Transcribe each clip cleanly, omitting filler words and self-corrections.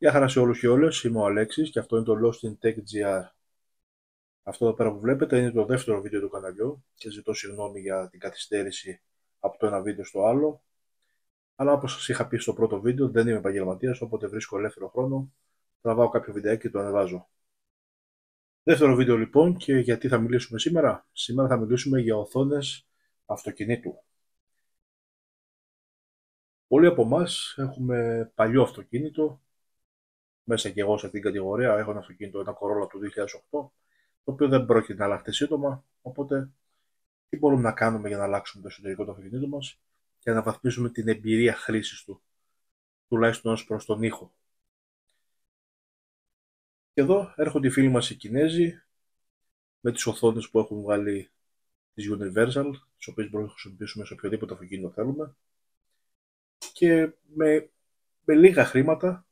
Γεια χαρά σε όλους και όλες, είμαι ο Αλέξης και αυτό είναι το Lost in Tech GR. Αυτό εδώ πέρα που βλέπετε είναι το δεύτερο βίντεο του καναλιού και ζητώ συγγνώμη για την καθυστέρηση από το ένα βίντεο στο άλλο. Αλλά όπως σας είχα πει στο πρώτο βίντεο, δεν είμαι επαγγελματίας, οπότε βρίσκω ελεύθερο χρόνο, τραβάω κάποιο βιντεάκι και το ανεβάζω. Δεύτερο βίντεο λοιπόν, και γιατί θα μιλήσουμε σήμερα. Σήμερα θα μιλήσουμε για οθόνες αυτοκινήτου. Πολλοί από εμάς έχουμε παλιό αυτοκίνητο, μέσα και εγώ σε αυτήν την κατηγορία. Έχω ένα αυτοκίνητο, ένα Corolla του 2008, το οποίο δεν πρόκειται να αλλάχθει σύντομα. Οπότε, τι μπορούμε να κάνουμε για να αλλάξουμε το εσωτερικό του αυτοκινήτου μας και να αναβαθμίσουμε την εμπειρία χρήσης του, τουλάχιστον ως προς τον ήχο. Και εδώ έρχονται οι φίλοι μας οι Κινέζοι με τις οθόνες που έχουν βγάλει τις Universal, τις οποίες μπορούμε να χρησιμοποιήσουμε σε οποιοδήποτε αυτοκίνητο θέλουμε. Και με λίγα χρήματα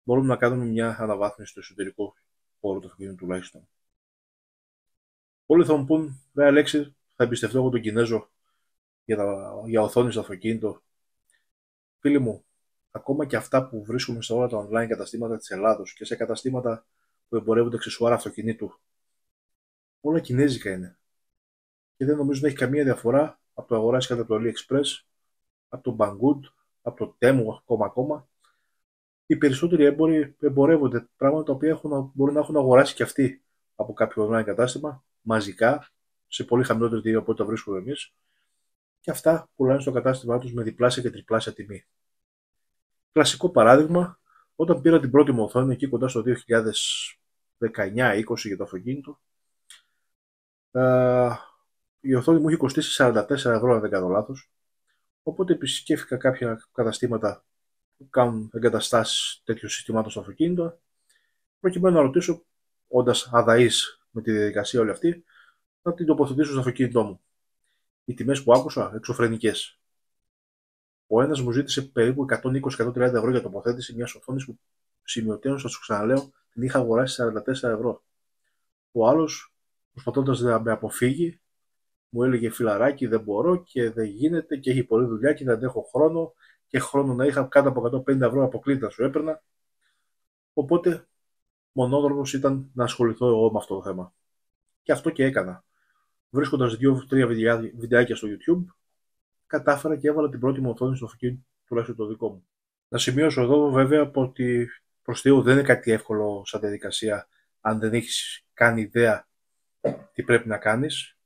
μπορούμε να κάνουμε μια αναβάθμιση στο εσωτερικό χώρο του αυτοκίνητου τουλάχιστον. Πολλοί θα μου πούν, ρε Αλέξη, θα εμπιστευτώ εγώ τον Κινέζο για οθόνη στο αυτοκίνητο. Φίλοι μου, ακόμα και αυτά που βρίσκουμε σε όλα τα online καταστήματα της Ελλάδος και σε καταστήματα που εμπορεύονται αξεσουάρα αυτοκινήτου, όλα κινέζικα είναι. Και δεν νομίζω να έχει καμία διαφορά από το αγοράσει κατά το AliExpress, από το Banggood, από το Temu ακόμα. Οι περισσότεροι έμποροι εμπορεύονται πράγματα τα οποία μπορεί να έχουν αγοράσει και αυτοί από κάποιο online κατάστημα, μαζικά, σε πολύ χαμηλότερη τιμή από ό,τι τα βρίσκουμε εμείς, και αυτά πουλάνε στο κατάστημά τους με διπλάσια και τριπλάσια τιμή. Κλασικό παράδειγμα, όταν πήρα την πρώτη μου οθόνη εκεί κοντά στο 2019-20 για το αυτοκίνητο, η οθόνη μου είχε κοστίσει 44 ευρώ, αν δεν κάνω λάθος. Οπότε επισκέφθηκα κάποια καταστήματα που κάνουν εγκαταστάσεις τέτοιων συστημάτων στο αυτοκίνητο, προκειμένου να ρωτήσω, όντας αδαής με τη διαδικασία όλη αυτή, να την τοποθετήσω στο αυτοκίνητό μου. Οι τιμές που άκουσα, εξωφρενικές. Ο ένας μου ζήτησε περίπου 120-130 ευρώ για τοποθέτηση μιας οθόνης που σημειωτέως, σας το ξαναλέω, την είχα αγοράσει 44 ευρώ. Ο άλλος, προσπαθώντας να με αποφύγει, μου έλεγε φιλαράκι, δεν μπορώ και δεν γίνεται και έχει πολλή δουλειά και δεν αντέχω χρόνο και χρόνο να είχα κάτω από 150 ευρώ αποκλείτητα σου έπαιρνα. Οπότε, μονόδρομος ήταν να ασχοληθώ εγώ με αυτό το θέμα. Και αυτό και έκανα. Βρίσκοντας 2-3 βιντεάκια στο YouTube, κατάφερα και έβαλα την πρώτη μου οθόνη στο αυτοκίνητο, τουλάχιστον το δικό μου. Να σημειώσω εδώ βέβαια ότι προς Θεού δεν είναι κάτι εύκολο σαν διαδικασία αν δεν έχεις καν ιδέα τι πρέπει να κάνεις.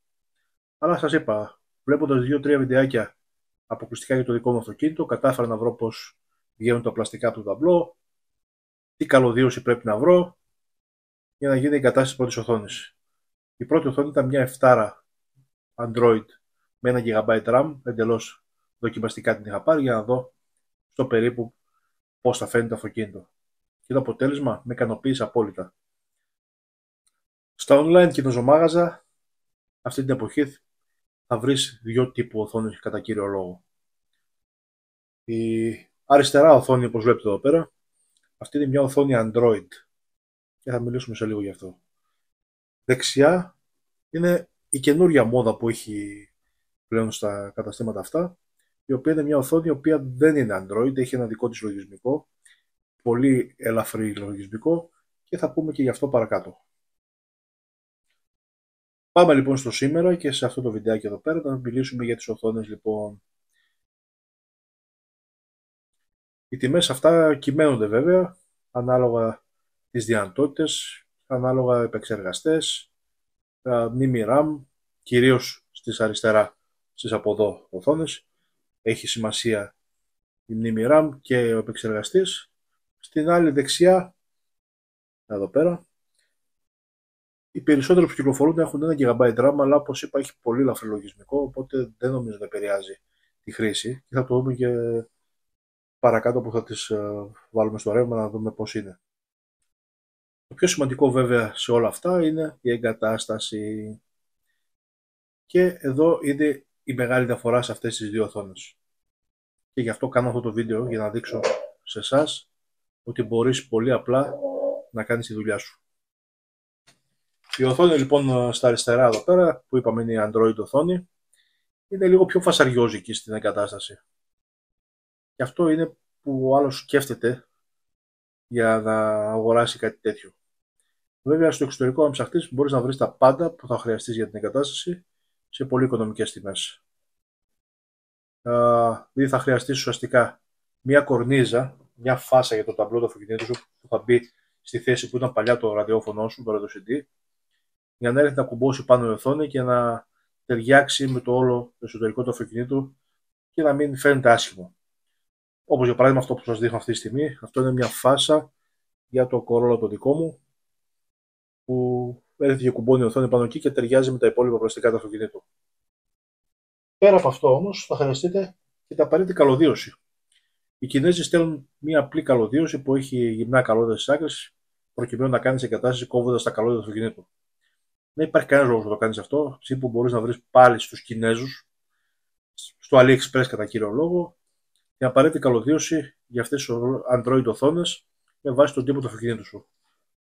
Αλλά σας είπα, βλέποντας 2-3 βιντεάκια αποκλειστικά για το δικό μου αυτοκίνητο, κατάφερα να βρω πώς βγαίνουν τα πλαστικά από το ταμπλό, τι καλωδίωση πρέπει να βρω για να γίνει η εγκατάσταση της πρώτης οθόνης. Η πρώτη οθόνη ήταν μια 7 Android με 1 GB RAM, εντελώς δοκιμαστικά την είχα πάρει για να δω στο περίπου πώς θα φαίνεται το αυτοκίνητο. Και το αποτέλεσμα με ικανοποίησε απόλυτα. Στα online κοινοζωμάγαζα αυτή την εποχή θα βρεις δύο τύπου οθόνες κατά κύριο λόγο. Η αριστερά οθόνη, όπως βλέπετε εδώ πέρα, αυτή είναι μια οθόνη Android και θα μιλήσουμε σε λίγο γι' αυτό. Δεξιά είναι η καινούρια μόδα που έχει πλέον στα καταστήματα αυτά, η οποία είναι μια οθόνη η οποία δεν είναι Android, έχει ένα δικό της λογισμικό, πολύ ελαφρύ λογισμικό, και θα πούμε και γι' αυτό παρακάτω. Πάμε λοιπόν στο σήμερα και σε αυτό το βιντεάκι εδώ πέρα να μιλήσουμε για τις οθόνες λοιπόν. Οι τιμές αυτά κυμαίνονται βέβαια, ανάλογα τις δυνατότητες, ανάλογα επεξεργαστές, μνήμη RAM, κυρίως στις αριστερά, στις από εδώ οθόνες, έχει σημασία η μνήμη RAM και ο επεξεργαστής. Στην άλλη δεξιά, εδώ πέρα, οι περισσότεροι που κυκλοφορούν έχουν 1 GB RAM, αλλά όπως είπα έχει πολύ ελαφρύ λογισμικό, οπότε δεν νομίζω να επηρεάζει τη χρήση και θα το δούμε και παρακάτω που θα τις βάλουμε στο ρεύμα να δούμε πώς είναι. Το πιο σημαντικό βέβαια σε όλα αυτά είναι η εγκατάσταση. Και εδώ είναι η μεγάλη διαφορά σε αυτές τις δύο οθόνες. Και γι' αυτό κάνω αυτό το βίντεο για να δείξω σε εσάς ότι μπορείς πολύ απλά να κάνεις τη δουλειά σου. Η οθόνη λοιπόν στα αριστερά εδώ πέρα, που είπαμε είναι η Android οθόνη, είναι λίγο πιο φασαριόζικη στην εγκατάσταση. Και αυτό είναι που ο άλλος σκέφτεται για να αγοράσει κάτι τέτοιο. Βέβαια, στο εξωτερικό, αν ψαχτείς, μπορείς να βρεις τα πάντα που θα χρειαστείς για την εγκατάσταση σε πολύ οικονομικές τιμές. Δηλαδή θα χρειαστείς ουσιαστικά μια κορνίζα, μια φάσα για το ταμπλό του αυτοκινήτου σου που θα μπει στη θέση που ήταν παλιά το ραδιόφωνο σου, το Radio CD, για να έρθει να κουμπώσει πάνω η οθόνη και να ταιριάξει με το όλο το εσωτερικό του αυτοκινήτου και να μην φαίνεται άσχημο. Όπως για παράδειγμα αυτό που σας δείχνω αυτή τη στιγμή, αυτό είναι μια φάσα για το Corolla το δικό μου, που έρχεται και κουμπώνει η οθόνη πάνω εκεί και ταιριάζει με τα υπόλοιπα πλαστικά του αυτοκινήτου. Πέρα από αυτό όμως θα χρειαστείτε και την απαραίτητη καλωδίωση. Οι Κινέζοι στέλνουν μια απλή καλωδίωση που έχει γυμνά καλώδια στις άκρες, προκειμένου να κάνει εγκατάσταση κόβοντας τα καλώδια του αυτοκινήτου. Δεν υπάρχει κανένα λόγο να το κάνει αυτό, εσύ που μπορεί να βρει πάλι στους Κινέζους, στο AliExpress κατά κύριο λόγο, την απαραίτητη καλωδίωση για αυτές τις Android οθόνες με βάση τον τύπο του αυτοκινήτου σου.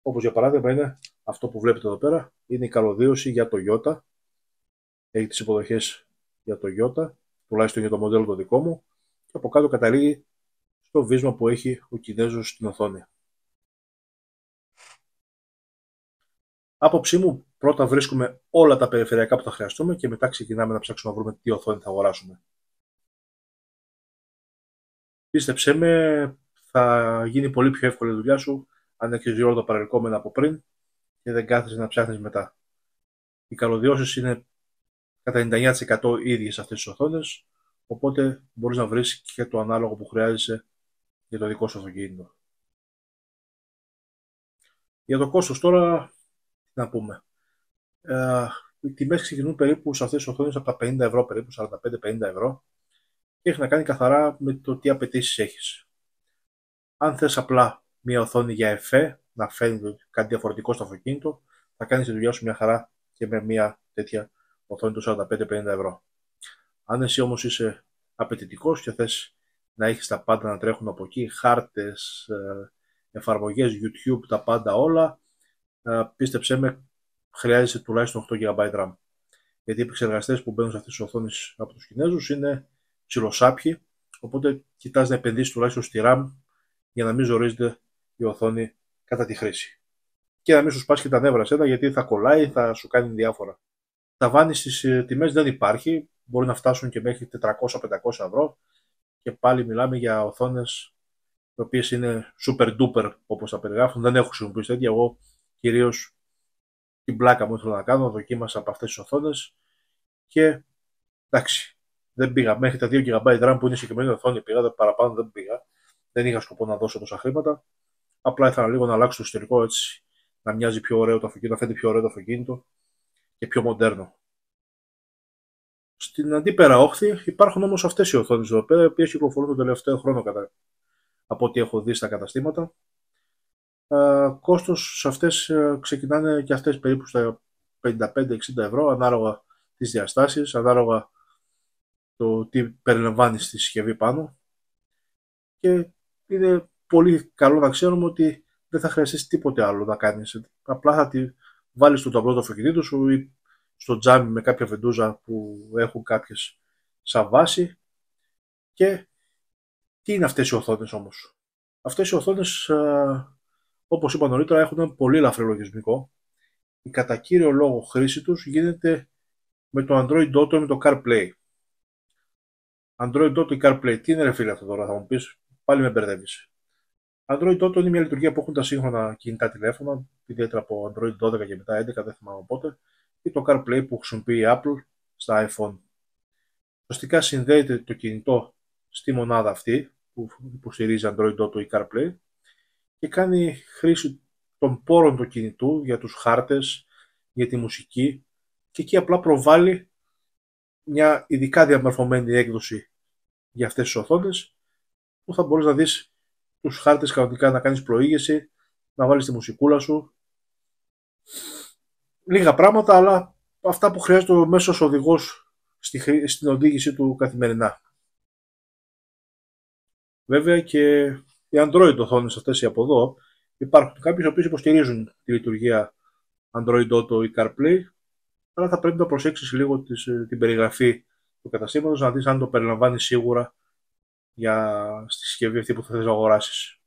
Όπως για παράδειγμα είναι αυτό που βλέπετε εδώ πέρα, είναι η καλωδίωση για το Toyota. Έχει τις υποδοχές για το Toyota, τουλάχιστον για το μοντέλο το δικό μου, και από κάτω καταλήγει στο βίσμα που έχει ο Κινέζος στην οθόνη. Άποψή μου, πρώτα βρίσκουμε όλα τα περιφερειακά που θα χρειαστούμε και μετά ξεκινάμε να ψάξουμε να βρούμε τι οθόνη θα αγοράσουμε. Πίστεψέ με, θα γίνει πολύ πιο εύκολη η δουλειά σου αν έχεις δει όλα τα παρελκόμενα από πριν και δεν κάθεσαι να ψάχνεις μετά. Οι καλωδιώσεις είναι κατά 99% ίδιες αυτές τις οθόνες, οπότε μπορείς να βρεις και το ανάλογο που χρειάζεσαι για το δικό σου αυτοκίνητο. Για το κόστος τώρα, τι να πούμε. Οι τιμές ξεκινούν περίπου σε αυτές τις οθόνες από τα 50 ευρώ, περίπου 45-50 ευρώ, και έχει να κάνει καθαρά με το τι απαιτήσεις έχεις. Αν θες απλά μια οθόνη για εφέ, να φαίνεται κάτι διαφορετικό στο αυτοκίνητο, θα κάνεις τη δουλειά σου μια χαρά και με μια τέτοια οθόνη του 45-50 ευρώ. Αν εσύ όμως είσαι απαιτητικός και θες να έχεις τα πάντα να τρέχουν από εκεί, χάρτες, εφαρμογές, YouTube, τα πάντα όλα, πίστεψέ με, χρειάζεσαι τουλάχιστον 8 GB RAM. Γιατί οι επεξεργαστές που μπαίνουν σε αυτές τις οθόνες από τους Κινέζους είναι ψιλοσάπιοι, οπότε κοιτάς να επενδύσεις τουλάχιστον στη RAM για να μην ζορίζεται η οθόνη κατά τη χρήση. Και να μην σου σπάσει και τα νεύρα σένα, γιατί θα κολλάει, θα σου κάνει διάφορα. Ταβάνι στις τιμές δεν υπάρχει, μπορεί να φτάσουν και μέχρι 400-500 ευρώ και πάλι μιλάμε για οθόνες οι οποίες είναι super duper όπως τα περιγράφουν. Δεν έχω χρησιμοποιήσει τέτοια. Εγώ κυρίως την πλάκα μου ήθελα να κάνω, δοκίμασα από αυτές τις οθόνες και εντάξει, δεν πήγα μέχρι τα 2 GB RAM που είναι συγκεκριμένη οθόνη, πήγα, παραπάνω δεν πήγα. Δεν είχα σκοπό να δώσω τόσα χρήματα. Απλά ήθελα λίγο να αλλάξω το εσωτερικό έτσι, να μοιάζει πιο ωραίο το αυτοκίνητο, να φαίνεται πιο ωραίο το αυτοκίνητο και πιο μοντέρνο. Στην αντίπερα όχθη υπάρχουν όμως αυτές οι οθόνες εδώ πέρα, οι οποίες κυκλοφορούν τον τελευταίο χρόνο από ό,τι έχω δει στα καταστήματα. Κόστος σε αυτές ξεκινάνε και αυτές περίπου στα 55-60 ευρώ, ανάλογα τις διαστάσεις, ανάλογα το τι περιλαμβάνει στη συσκευή πάνω. Και είναι πολύ καλό να ξέρουμε ότι δεν θα χρειαστείς τίποτε άλλο να κάνεις. Απλά θα τη βάλεις στο ταμπλό του αυτοκινήτου σου ή στο τζάμι με κάποια βεντούζα που έχουν κάποιες σαν βάση. Και τι είναι αυτές οι οθόνες όμως? Αυτές οι οθόνες, όπως είπα νωρίτερα, έχουν πολύ ελαφρύ λογισμικό. Η κατά κύριο λόγο χρήση τους γίνεται με το Android Auto, με το CarPlay. Android Auto ή CarPlay, τι είναι ρε φίλε αυτό τώρα, θα μου πεις, πάλι με μπερδεύεις. Android Auto είναι μια λειτουργία που έχουν τα σύγχρονα κινητά τηλέφωνα, ιδιαίτερα από Android 12 και μετά 11, δεν θυμάμαι πότε, ή το CarPlay που χρησιμοποιεί η Apple στα iPhone. Ουσιαστικά συνδέεται το κινητό στη μονάδα αυτή που υποστηρίζει Android Auto ή CarPlay και κάνει χρήση των πόρων του κινητού για τους χάρτες, για τη μουσική και εκεί απλά προβάλλει μια ειδικά διαμορφωμένη έκδοση για αυτές τις οθόνες που θα μπορείς να δεις τους χάρτες κανονικά, να κάνεις πλοήγηση, να βάλεις τη μουσικούλα σου. Λίγα πράγματα, αλλά αυτά που χρειάζεται ο μέσος οδηγός στην οδήγηση του καθημερινά. Βέβαια και οι Android οθόνες αυτές οι από εδώ, υπάρχουν κάποιες οι οποίες υποστηρίζουν τη λειτουργία Android Auto ή CarPlay, αλλά θα πρέπει να προσέξεις λίγο την περιγραφή του καταστήματος, να δεις αν το περιλαμβάνει σίγουρα στη συσκευή αυτή που θα θες να αγοράσεις.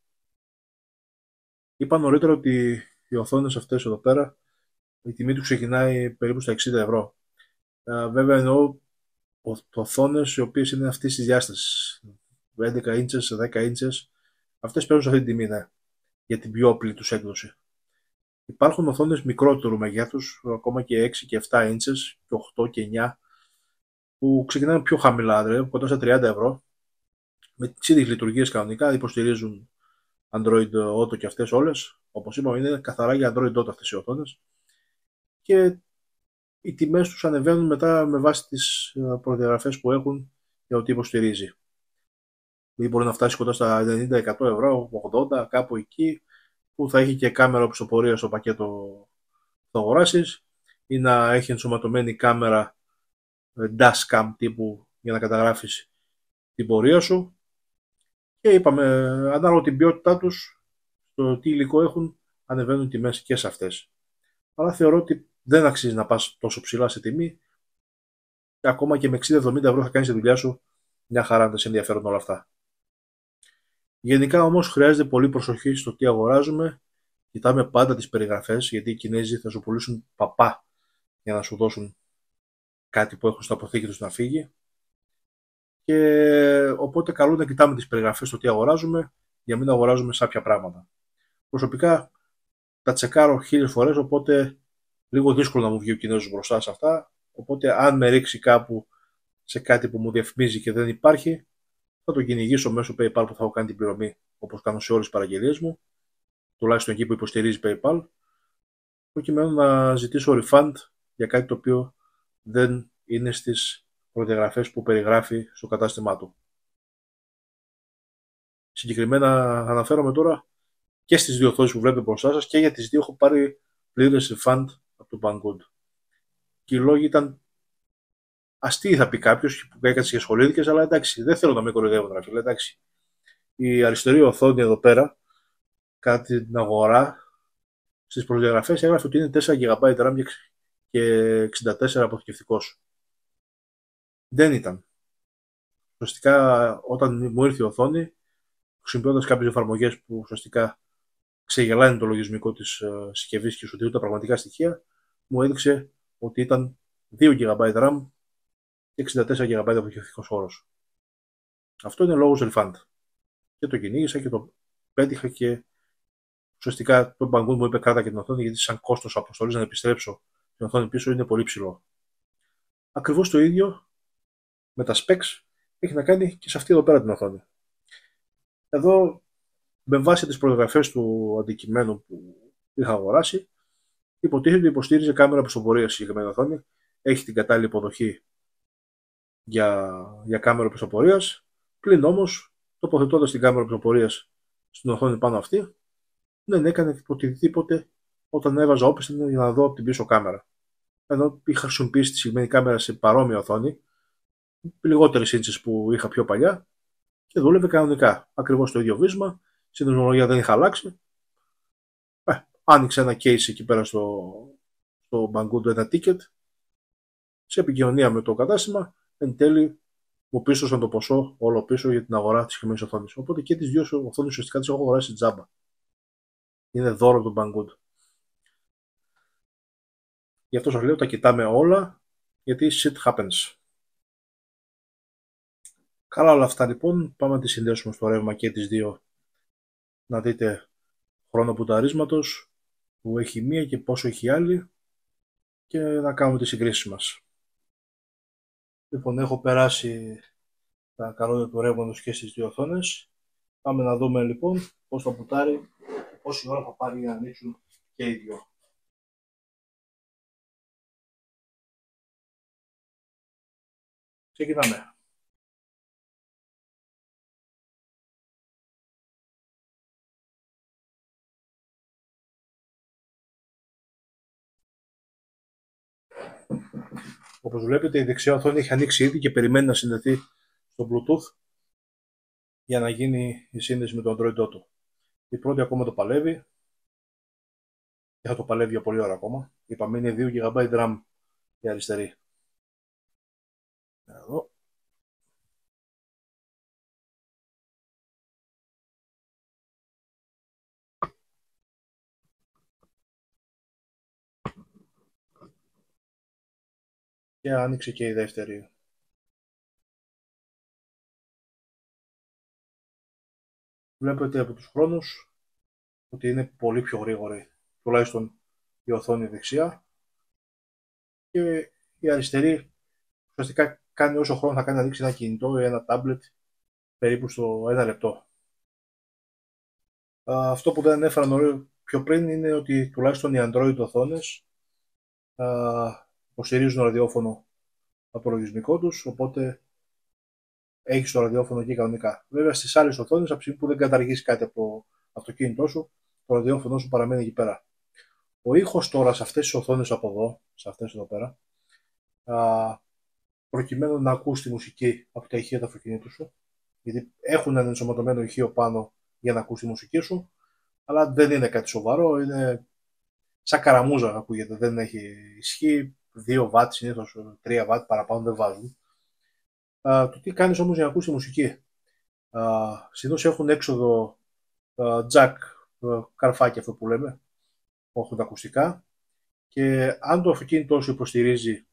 Είπα νωρίτερα ότι οι οθόνες αυτές εδώ πέρα, η τιμή του ξεκινάει περίπου στα 60€. Βέβαια εννοώ οθόνες οι οποίες είναι αυτής της διάστασης. 11 ίντσες, 10 ίντσες. Αυτές παίρνουν σε αυτή την τιμή, ναι, για την πιο απλή τους έκδοση. Υπάρχουν οθόνες μικρότερου μεγέθους, ακόμα και 6 και 7 ίντσες, και 8 και 9, που ξεκινάνε πιο χαμηλά, δηλαδή κοντά στα 30€, με τις ίδιες λειτουργίες κανονικά, υποστηρίζουν Android Auto και αυτές όλες. Όπως είπαμε, είναι καθαρά για Android Auto αυτές οι οθόνες. Και οι τιμές τους ανεβαίνουν μετά με βάση τις προδιαγραφές που έχουν για ό,τι υποστηρίζει. Δηλαδή μπορεί να φτάσει κοντά στα 90-100€, 80, κάπου εκεί, που θα έχει και κάμερα οπισθοπορία στο πακέτο που θα αγοράσεις, ή να έχει ενσωματωμένη κάμερα dashcam τύπου για να καταγράφεις την πορεία σου. Και είπαμε, ανάλογα την ποιότητά τους, το τι υλικό έχουν, ανεβαίνουν τιμές και σε αυτές. Αλλά θεωρώ ότι δεν αξίζει να πας τόσο ψηλά σε τιμή. Ακόμα και με 60-70€ θα κάνεις τη δουλειά σου μια χαρά, αν δεν σε ενδιαφέρουν όλα αυτά. Γενικά όμως χρειάζεται πολύ προσοχή στο τι αγοράζουμε. Κοιτάμε πάντα τις περιγραφές, γιατί οι Κινέζοι θα σου πουλήσουν παπά για να σου δώσουν κάτι που έχουν στο αποθήκη τους να φύγει. Και οπότε καλό να κοιτάμε τις περιγραφές στο τι αγοράζουμε, για να μην αγοράζουμε σάπια πράγματα. Προσωπικά τα τσεκάρω 1000 φορές, οπότε λίγο δύσκολο να μου βγει ο Κινέζος μπροστά σε αυτά. Οπότε αν με ρίξει κάπου σε κάτι που μου διαφημίζει και δεν υπάρχει, θα το κυνηγήσω μέσω PayPal που θα έχω κάνει την πληρωμή, όπως κάνω σε όλες τις παραγγελίες μου, τουλάχιστον εκεί που υποστηρίζει PayPal, προκειμένου να ζητήσω refund για κάτι το οποίο δεν είναι στις προδιαγραφές που περιγράφει στο κατάστημά του. Συγκεκριμένα αναφέρομαι τώρα και στις δύο οθόνες που βλέπετε μπροστά σας, και για τις δύο έχω πάρει πλήρες refund από το Banggood. Και οι λόγοι ήταν αστείοι, θα πει κάποιο που έκατσε και ασχολήθηκε, αλλά εντάξει, δεν θέλω να με κοροϊδεύουν, φίλε. Εντάξει. Η αριστερή οθόνη εδώ πέρα, κατά την αγορά, στις προδιαγραφές έγραφε ότι είναι 4 GB RAM και 64 αποθηκευτικός. Δεν ήταν. Ουσιαστικά, όταν μου ήρθε η οθόνη, χρησιμοποιώντας κάποιες εφαρμογές που ουσιαστικά ξεγελάνε το λογισμικό της συσκευής και σου δίνουν τα πραγματικά στοιχεία, μου έδειξε ότι ήταν 2 GB RAM και 64 GB αποθηκευτικός χώρος. Αυτό είναι λόγος refund. Και το κυνήγησα και το πέτυχα, και ουσιαστικά το Banggood μου είπε κράτα και την οθόνη, γιατί σαν κόστος αποστολής να επιστρέψω την οθόνη πίσω είναι πολύ ψηλό. Ακριβώς το ίδιο με τα specs έχει να κάνει και σε αυτή εδώ πέρα την οθόνη. Εδώ, με βάση τις προδιαγραφές του αντικειμένου που είχα αγοράσει, υποτίθεται ότι υποστήριζε κάμερα οπισθοπορίας στη συγκεκριμένη οθόνη. Έχει την κατάλληλη υποδοχή για κάμερα οπισθοπορίας, πλην όμως τοποθετώντας την κάμερα οπισθοπορίας στην οθόνη πάνω αυτή, δεν έκανε οτιδήποτε όταν έβαζα όπισθεν για να δω από την πίσω κάμερα. Ενώ είχα χρησιμοποιήσει τη συγκεκριμένη κάμερα σε παρόμοια οθόνη, λιγότερες ίντσες που είχα πιο παλιά, και δούλευε κανονικά. Ακριβώς το ίδιο βίσμα, στην τεχνολογία δεν είχα αλλάξει. Άνοιξε ένα case εκεί πέρα στο Banggood, ένα ticket, σε επικοινωνία με το κατάστημα, εν τέλει μου πίστωσαν το ποσό όλο πίσω για την αγορά της συγκεκριμένης οθόνης. Οπότε και τις δύο οθόνες ουσιαστικά τις έχω αγοράσει τζάμπα. Είναι δώρο του Banggood. Γι' αυτό σας λέω, τα κοιτάμε όλα, γιατί shit happens. Καλά όλα αυτά λοιπόν, πάμε να τις συνδέσουμε στο ρεύμα και τις δύο, να δείτε χρόνο πουταρίσματος που έχει μία και πόσο έχει άλλη, και να κάνουμε τις συγκρίσεις μας. Λοιπόν, έχω περάσει τα καλώδια του ρεύματος και στις δύο οθόνες. Πάμε να δούμε λοιπόν πώς θα πουτάρει, πόση ώρα θα πάρει για να ανοίξουν και οι δύο. Ξεκινάμε. Όπως βλέπετε, η δεξιά οθόνη έχει ανοίξει ήδη και περιμένει να συνδεθεί στο Bluetooth για να γίνει η σύνδεση με το Android Auto. Η πρώτη ακόμα το παλεύει και θα το παλεύει για πολλή ώρα ακόμα. Είπαμε είναι 2 GB RAM η αριστερή. Εδώ. και άνοιξε και η δεύτερη. Βλέπετε από τους χρόνους ότι είναι πολύ πιο γρήγορη, τουλάχιστον η οθόνη δεξιά, και η αριστερή ουσιαστικά κάνει όσο χρόνο θα κάνει να ανοίξει ένα κινητό ή ένα tablet, περίπου στο 1 λεπτό. Αυτό που δεν ανέφερα πιο πριν είναι ότι τουλάχιστον οι Android οθόνες υποστηρίζουν ραδιόφωνο από το λογισμικό τους, οπότε έχεις το ραδιόφωνο εκεί κανονικά. Βέβαια στις άλλες οθόνες, από τη στιγμή που δεν καταργείς κάτι από το αυτοκίνητό σου, το ραδιόφωνο σου παραμένει εκεί πέρα. Ο ήχος τώρα σε αυτές τις οθόνες από εδώ, σε αυτές εδώ πέρα, προκειμένου να ακούς τη μουσική από τα ηχεία του αυτοκινήτου σου, γιατί έχουν ένα ενσωματωμένο ηχείο πάνω για να ακούς τη μουσική σου, αλλά δεν είναι κάτι σοβαρό, είναι σαν καραμούζα ακούγεται, δεν έχει ισχύ, 2 W, συνήθως 3 W, παραπάνω δεν βάζουν. Το τι κάνεις όμως για να ακούσει τη μουσική. Συνήθως έχουν έξοδο jack, καρφάκι αυτό που λέμε, που έχουν τα ακουστικά, και αν το αυτοκίνητό σου υποστηρίζει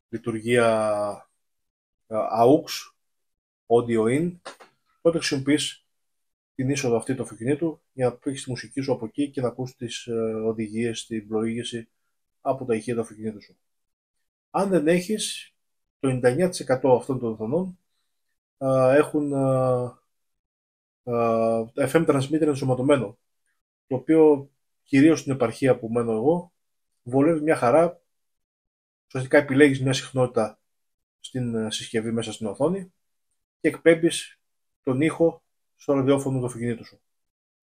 λειτουργία AUX, audio in, τότε χρησιμοποιείς την είσοδο αυτή του αυτοκινήτου για να πήξεις τη μουσική σου από εκεί και να ακούσεις τις οδηγίες, την πλοήγηση από τα ηχεία του αυτοκινήτου σου. Αν δεν έχεις, το 99% αυτών των οθονών έχουν FM transmitter ενσωματωμένο, το οποίο κυρίως στην επαρχία που μένω εγώ βολεύει μια χαρά. Ουσιαστικά επιλέγεις μια συχνότητα στην συσκευή μέσα στην οθόνη και εκπέμπεις τον ήχο στο ραδιόφωνο του αυτοκινήτου σου.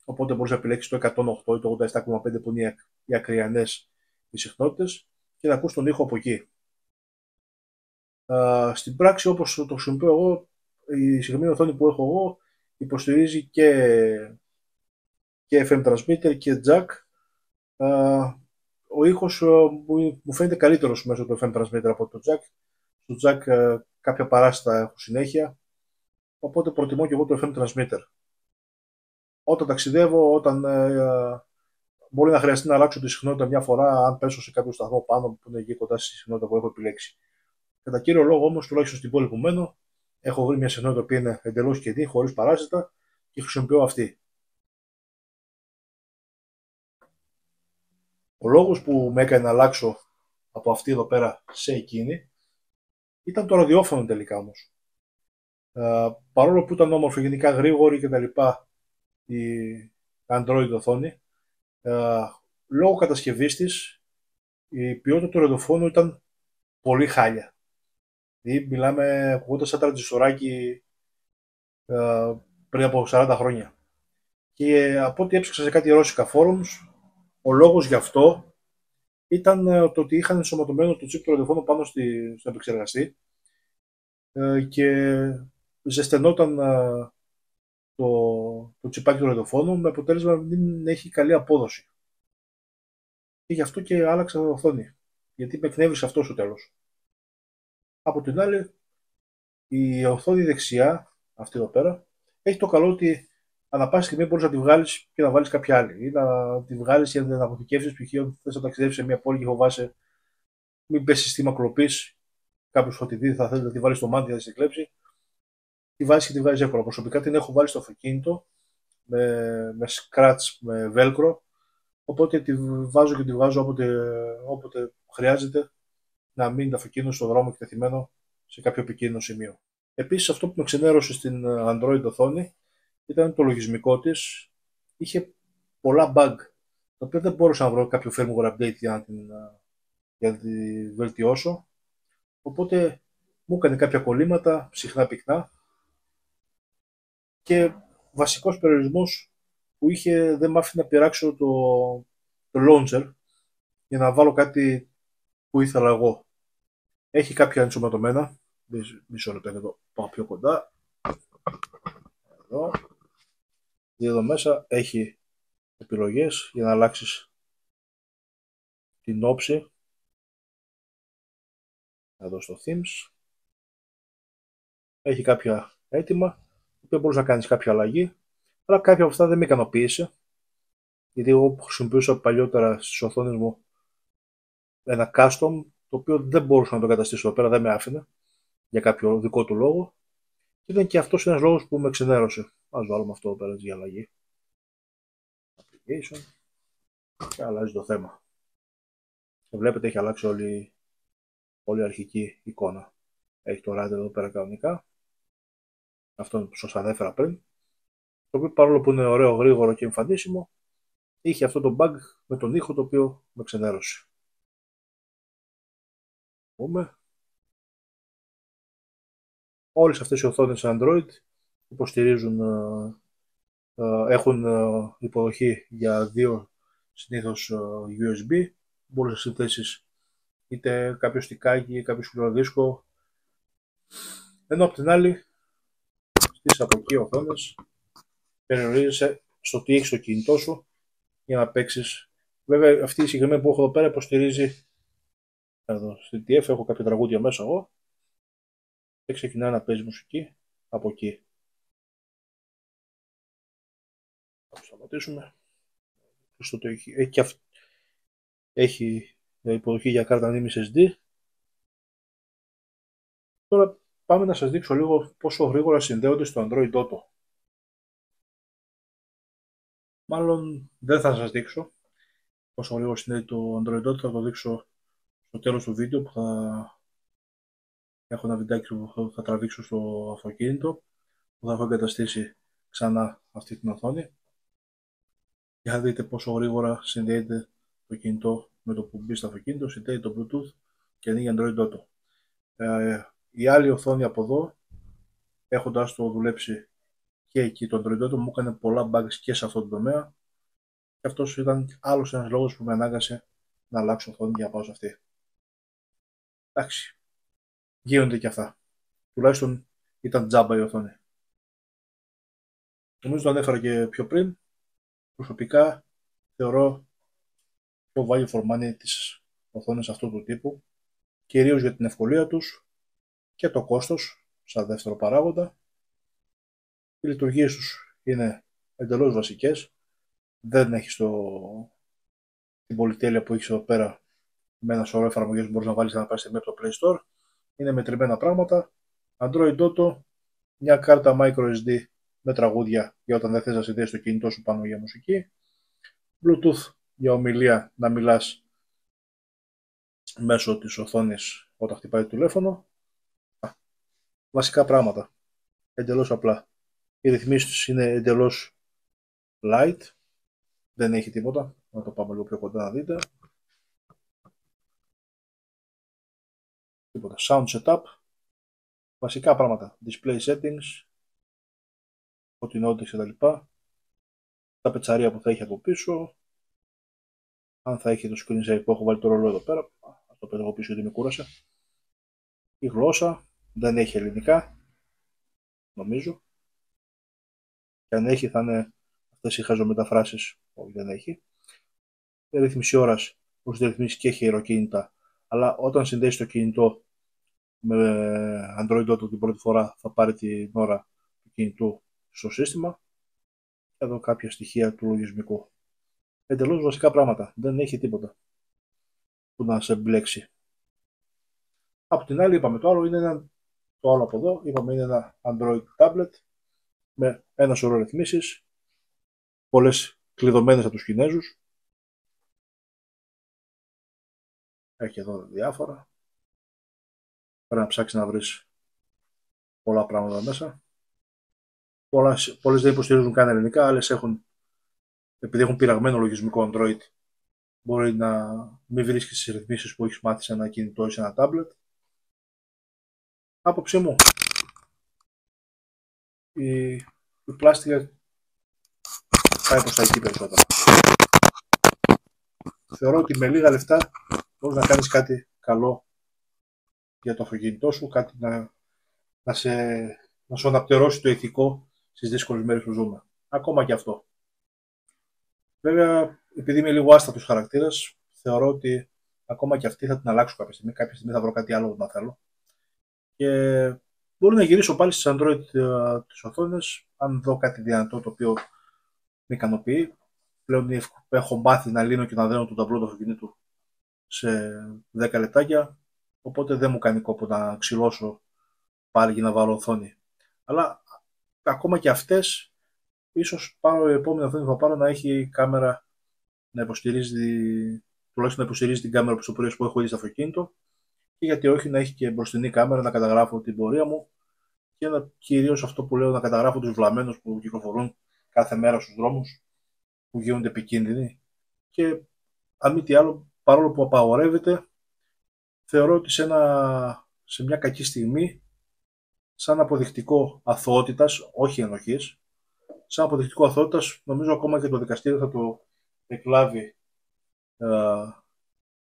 Οπότε μπορείς να επιλέξεις το 108 ή το 87,5 που είναι οι ακριανές οι συχνότητες και να ακούς τον ήχο από εκεί. Στην πράξη, όπως το χρησιμοποιώ εγώ, η συγκεκριμένη οθόνη που έχω εγώ υποστηρίζει και FM transmitter και jack. Ο ήχος μου φαίνεται καλύτερος μέσω του FM transmitter από το jack. Στο jack κάποια παράστα έχω συνέχεια, οπότε προτιμώ και εγώ το FM transmitter. Όταν ταξιδεύω, όταν μπορεί να χρειαστεί να αλλάξω τη συχνότητα μια φορά, αν πέσω σε κάποιο σταθμό πάνω που είναι εκεί κοντά στη συχνότητα που έχω επιλέξει. Κατά κύριο λόγο όμως, τουλάχιστον στην πόλη που μένω, έχω βρει μια συχνότητα που είναι εντελώς κενή, χωρίς παράσιτα, και χρησιμοποιώ αυτή. Ο λόγος που με έκανε να αλλάξω από αυτή εδώ πέρα σε εκείνη ήταν το ραδιόφωνο τελικά όμως. Παρόλο που ήταν όμορφο, γενικά γρήγορη και τα λοιπά η Android οθόνη, λόγω κατασκευής της η ποιότητα του ραδιοφώνου ήταν πολύ χάλια. Δηλαδή μιλάμε, ακούγοντα σαν τραντζιστοράκι πριν από 40 χρόνια. Και από ό,τι έψαξα σε κάτι ρώσικα forums, ο λόγος γι' αυτό ήταν το ότι είχαν ενσωματωμένο το chip του ραδιοφώνου πάνω στον επεξεργαστή και ζεσθενόταν το τσιπάκι του ραδιοφώνου με αποτέλεσμα να μην έχει καλή απόδοση. Και γι' αυτό και άλλαξα οθόνη, γιατί με εκνεύρισε αυτό στο τέλος. Από την άλλη, η οθόνη δεξιά, αυτή εδώ πέρα, έχει το καλό ότι ανά πάση στιγμή μπορείς να τη βγάλεις και να βάλεις κάποια άλλη. Ή να τη βγάλεις για να αποθηκεύσεις, π.χ. όταν θες να ταξιδέψεις σε μια πόλη και φοβάσαι μην πέσει συστήμα κλοπής, κάποιος θα τη δει, θα θέλει να τη βάλει στο μάτι, θα τη κλέψει. Τη βάζεις και τη βγάζεις εύκολα. Προσωπικά την έχω βάλει στο αυτοκίνητο με scratch, με velcro. Οπότε τη βάζω και τη βγάζω όποτε χρειάζεται να μείνει το αυτοκίνητο στον δρόμο εκτεθειμένο σε κάποιο επικίνδυνο σημείο. Επίσης, αυτό που με ξενέρωσε στην Android οθόνη ήταν το λογισμικό της. Είχε πολλά bug, τα οποία δεν μπορούσα να βρω κάποιο firmware update για να τη βελτιώσω. Οπότε μου έκανε κάποια κολλήματα, συχνά πυκνά, και βασικός περιορισμός που είχε, δεν μ' άφηνε να πειράξω το launcher για να βάλω κάτι που ήθελα εγώ. Έχει κάποια ενσωματωμένα, μισό λεπτό εδώ, πάω πιο κοντά. Εδώ μέσα έχει επιλογές για να αλλάξεις την όψη. Εδώ στο Themes έχει κάποια έτοιμα, που μπορείς να κάνεις κάποια αλλαγή, αλλά κάποια από αυτά δεν με ικανοποίησε, γιατί εγώ χρησιμοποιούσα παλιότερα στις οθόνες μου ένα custom, το οποίο δεν μπορούσα να το εγκαταστήσω εδώ πέρα, δεν με άφηνε για κάποιο δικό του λόγο. Και ήταν και αυτός ένας λόγος που με ξενέρωσε. Ας βάλουμε αυτό εδώ πέρα για αλλαγή. Application. Και αλλάζει το θέμα. Και βλέπετε έχει αλλάξει όλη η αρχική εικόνα. Έχει το RAID εδώ πέρα κανονικά. Αυτό που σας ανέφερα πριν. Το οποίο παρόλο που είναι ωραίο, γρήγορο και εμφανίσιμο, είχε αυτό το bug με τον ήχο το οποίο με ξενέρωσε. Όλες αυτές οι οθόνες Android υποστηρίζουν, έχουν υποδοχή για δύο συνήθως USB. Μπορείς να συνθέσεις είτε κάποιο στικάκι ή κάποιο σκληρό δίσκο. Ενώ απ' την άλλη, στις από εκεί οθόνες περιορίζεσαι στο τι έχεις στο κινητό σου για να παίξεις. Βέβαια, αυτή η συγκεκριμένη που έχω εδώ πέρα υποστηρίζει. Εδώ, στη TF έχω κάποια τραγούδια μέσα εγώ και ξεκινάει να παίζει μουσική από εκεί. Θα σταματήσουμε. Έχει υποδοχή για κάρτα μνήμης SD. Τώρα πάμε να σας δείξω λίγο πόσο γρήγορα συνδέονται στο Android Auto. Μάλλον δεν θα σας δείξω πόσο γρήγορα συνδέεται το Android Auto, θα το δείξω στο τέλος του βίντεο που θα έχω ένα βιντεάκι που θα τραβήξω στο αυτοκίνητο που θα έχω εγκαταστήσει ξανά αυτή την οθόνη και θα δείτε πόσο γρήγορα συνδέεται το κινητό με το που μπει στο αυτοκίνητο, συνδέει το Bluetooth και ανοίγει Android Auto. Η άλλη οθόνη από εδώ, έχοντας το δουλέψει και εκεί το Android Auto, μου έκανε πολλά bugs και σε αυτό το τομέα και αυτός ήταν άλλος ένας λόγος που με ανάγκασε να αλλάξω οθόνη για να πάω σε αυτή. Εντάξει, γίνονται και αυτά. Τουλάχιστον ήταν τζάμπα η οθόνη. Νομίζω το ανέφερα και πιο πριν. Προσωπικά θεωρώ το value for money τις οθόνες αυτού του τύπου, κυρίως για την ευκολία τους και το κόστος σαν δεύτερο παράγοντα. Οι λειτουργίες τους είναι εντελώς βασικές. Δεν έχεις την πολυτέλεια που έχεις εδώ πέρα με ένα σωρό εφαρμογές που μπορείς να βάλεις να πάρεις από το Play Store. Είναι μετρημένα πράγματα. Android Auto, μια κάρτα microSD με τραγούδια για όταν δεν θες να συνδέσεις το κινητό σου πάνω για μουσική. Bluetooth για ομιλία, να μιλάς μέσω της οθόνης όταν χτυπάει το τηλέφωνο. Βασικά πράγματα. Εντελώς απλά. Οι ρυθμίσεις είναι εντελώς light. Δεν έχει τίποτα. Να το πάμε λίγο πιο κοντά να δείτε. Τίποτα. Sound setup. Βασικά πράγματα. Display settings. Φωτεινότητες κτλ. Τα πετσαρία που θα έχει από πίσω. Αν θα έχει το screen save που έχω βάλει το ρολό εδώ πέρα. Αυτό πέρα από πίσω γιατί με κούρασε. Η γλώσσα δεν έχει ελληνικά. Νομίζω. Και αν έχει θα είναι αυτές οι χαζομεταφράσεις. Όχι, δεν έχει. Η ρύθμιση ώρας που ρυθμίσει και χειροκίνητα. Αλλά όταν συνδέσει το κινητό με Android Auto την πρώτη φορά θα πάρει την ώρα του κινητού στο σύστημα. Εδώ κάποια στοιχεία του λογισμικού. Εντελώς βασικά πράγματα. Δεν έχει τίποτα που να σε μπλέξει. Από την άλλη είπαμε το άλλο είναι το άλλο από εδώ. Είπαμε είναι ένα Android tablet με ένα σωρό ρυθμίσεις. Πολλές κλειδωμένες από τους Κινέζους. Έχει εδώ διάφορα. Πρέπει να ψάξεις να βρεις πολλά πράγματα μέσα. Πολλές δεν υποστηρίζουν καν ελληνικά, άλλες επειδή έχουν πειραγμένο λογισμικό Android, μπορεί να μην βρίσκεις τις ρυθμίσεις που έχεις μάθει σε ένα κινητό ή σε ένα tablet. Άποψή μου, η πλάστικα πάει προς τα εκεί περισσότερα. Θεωρώ ότι με λίγα λεφτά μπορείς να κάνεις κάτι καλό για το αυτοκίνητό σου, κάτι να σου αναπτερώσει το ηθικό στις δύσκολες μέρες που ζούμε. Ακόμα και αυτό. Βέβαια, επειδή είμαι λίγο άστατος χαρακτήρας, θεωρώ ότι ακόμα και αυτή θα την αλλάξω κάποια στιγμή. Κάποια στιγμή θα βρω κάτι άλλο που να θέλω. Και μπορώ να γυρίσω πάλι στις Android τις οθόνες, αν δω κάτι δυνατό το οποίο με ικανοποιεί. Πλέον έχω μάθει να λύνω και να δένω το ταμπλό του αυτοκινήτου σε 10 λεπτάκια. οπότε δεν μου κάνει κόπο να ξυλώσω πάλι για να βάλω οθόνη. Αλλά ακόμα και αυτές, ίσως πάρω η επόμενη οθόνη που θα πάρω να έχει κάμερα να υποστηρίζει, τουλάχιστον να υποστηρίζει την κάμερα οπισθοπορίας που έχω ήδη στο αυτοκίνητο, και γιατί όχι να έχει και μπροστινή κάμερα να καταγράφω την πορεία μου και κυρίως αυτό που λέω, να καταγράφω τους βλαμμένους που κυκλοφορούν κάθε μέρα στους δρόμους, που γίνονται επικίνδυνοι. Και αν μη τι άλλο, παρόλο που απαγορεύεται, θεωρώ ότι σε μια κακή στιγμή, σαν αποδεικτικό αθωότητας, όχι ενοχής, σαν αποδεικτικό αθωότητας, νομίζω ακόμα και το δικαστήριο θα το εκλάβει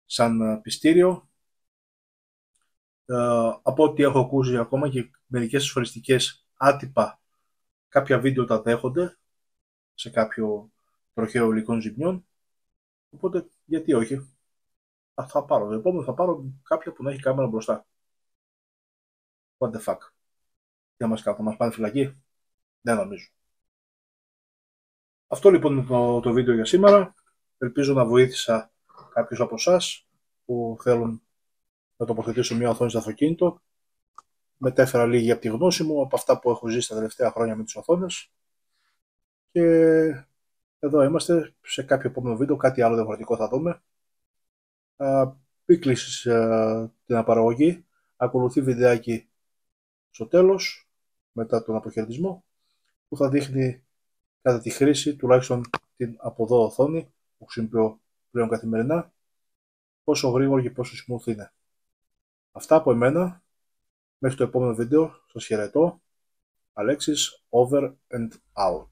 σαν πιστήριο. Από ό,τι έχω ακούσει, ακόμα και μερικές ασφαλιστικές άτυπα κάποια βίντεο τα δέχονται σε κάποιο τροχαίο υλικών ζημιών. Οπότε γιατί όχι. Θα πάρω το επόμενο, θα πάρω κάποια που να έχει κάμερα μπροστά. What the fuck. Τι θα μας πάνε φυλακή? Δεν νομίζω. Αυτό λοιπόν είναι το βίντεο για σήμερα. Ελπίζω να βοήθησα κάποιους από εσάς που θέλουν να τοποθετήσω μια οθόνη στο αυτοκίνητο. Μετέφερα λίγη από τη γνώση μου, από αυτά που έχω ζήσει τα τελευταία χρόνια με τις οθόνες. Και εδώ είμαστε σε κάποιο επόμενο βίντεο, κάτι άλλο διαφορετικό θα δούμε. Μην κλείσεις την απαραγωγή. Ακολουθεί βιντεάκι στο τέλος, μετά τον αποχαιρετισμό, που θα δείχνει κατά τη χρήση, τουλάχιστον την από εδώ οθόνη που χρησιμοποιώ πλέον καθημερινά, πόσο γρήγορο και πόσο smooth είναι. Αυτά από εμένα. Μέχρι το επόμενο βίντεο, σας χαιρετώ. Αλέξης, over and out.